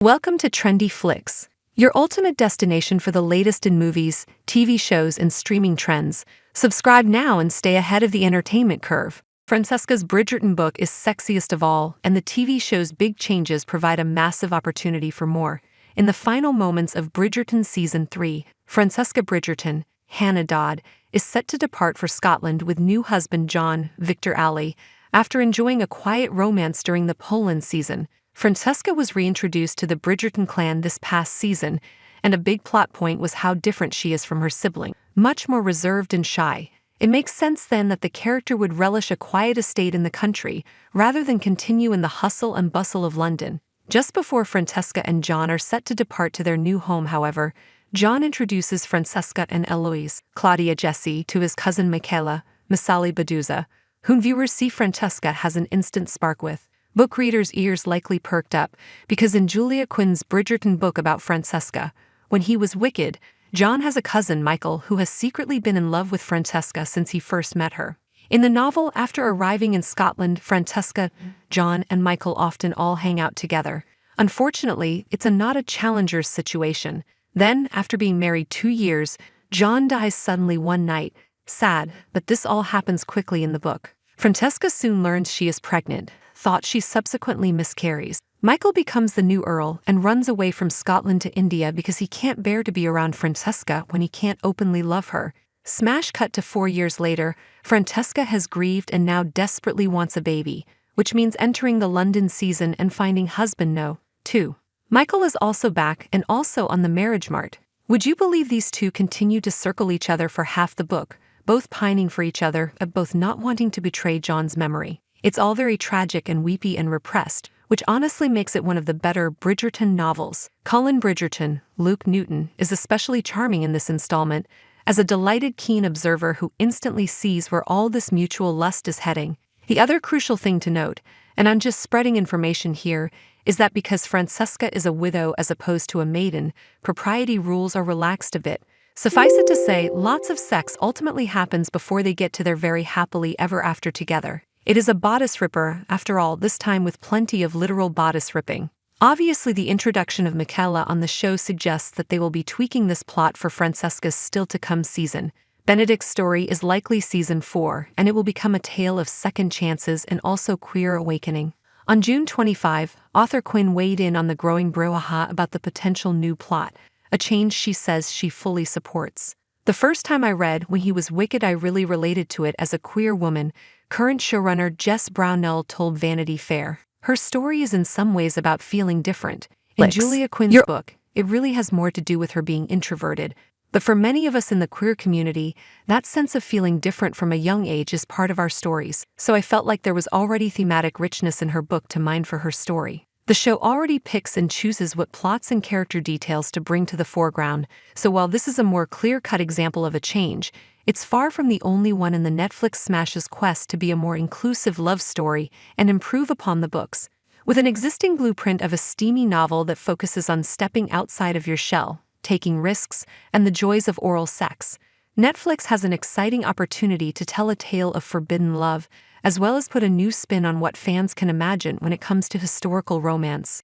Welcome to Trendy Flicks, your ultimate destination for the latest in movies, TV shows, and streaming trends. Subscribe now and stay ahead of the entertainment curve. Francesca's Bridgerton book is sexiest of all, and the TV show's big changes provide a massive opportunity for more. In the final moments of Bridgerton Season 3, Francesca Bridgerton, Hannah Dodd, is set to depart for Scotland with new husband John, Victor Ali. After enjoying a quiet romance during the Poland season, Francesca was reintroduced to the Bridgerton clan this past season, and a big plot point was how different she is from her sibling, much more reserved and shy. It makes sense then that the character would relish a quiet estate in the country, rather than continue in the hustle and bustle of London. Just before Francesca and John are set to depart to their new home, however, John introduces Francesca and Eloise, Claudia Jessie, to his cousin Michaela, Masali Baduza, whom viewers see Francesca has an instant spark with. Book readers' ears likely perked up, because in Julia Quinn's Bridgerton book about Francesca, when he was wicked, John has a cousin, Michael, who has secretly been in love with Francesca since he first met her. In the novel, after arriving in Scotland, Francesca, John, and Michael often all hang out together. Unfortunately, it's not a challenger's situation. Then, after being married 2 years, John dies suddenly one night. Sad, but this all happens quickly in the book. Francesca soon learns she is pregnant, thought she subsequently miscarries. Michael becomes the new Earl and runs away from Scotland to India because he can't bear to be around Francesca when he can't openly love her. Smash cut to 4 years later, Francesca has grieved and now desperately wants a baby, which means entering the London season and finding husband no. 2. Michael is also back and also on the marriage mart. Would you believe these two continue to circle each other for half the book, both pining for each other, both not wanting to betray John's memory? It's all very tragic and weepy and repressed, which honestly makes it one of the better Bridgerton novels. Colin Bridgerton, Luke Newton, is especially charming in this installment, as a delighted keen observer who instantly sees where all this mutual lust is heading. The other crucial thing to note, and I'm just spreading information here, is that because Francesca is a widow as opposed to a maiden, propriety rules are relaxed a bit. Suffice it to say, lots of sex ultimately happens before they get to their very happily ever after together. It is a bodice ripper, after all, this time with plenty of literal bodice ripping. Obviously, the introduction of Michaela on the show suggests that they will be tweaking this plot for Francesca's still-to-come season. Benedict's story is likely season 4, and it will become a tale of second chances and also queer awakening. On June 25, author Quinn weighed in on the growing brouhaha about the potential new plot, a change she says she fully supports. The first time I read When He Was Wicked, I really related to it as a queer woman, current showrunner Jess Brownell told Vanity Fair. Her story is in some ways about feeling different. In Julia Quinn's book, it really has more to do with her being introverted. But for many of us in the queer community, that sense of feeling different from a young age is part of our stories. So I felt like there was already thematic richness in her book to mine for her story. The show already picks and chooses what plots and character details to bring to the foreground, so while this is a more clear-cut example of a change, it's far from the only one in the Netflix smash's quest to be a more inclusive love story and improve upon the books. With an existing blueprint of a steamy novel that focuses on stepping outside of your shell, taking risks, and the joys of oral sex, Netflix has an exciting opportunity to tell a tale of forbidden love, as well as put a new spin on what fans can imagine when it comes to historical romance.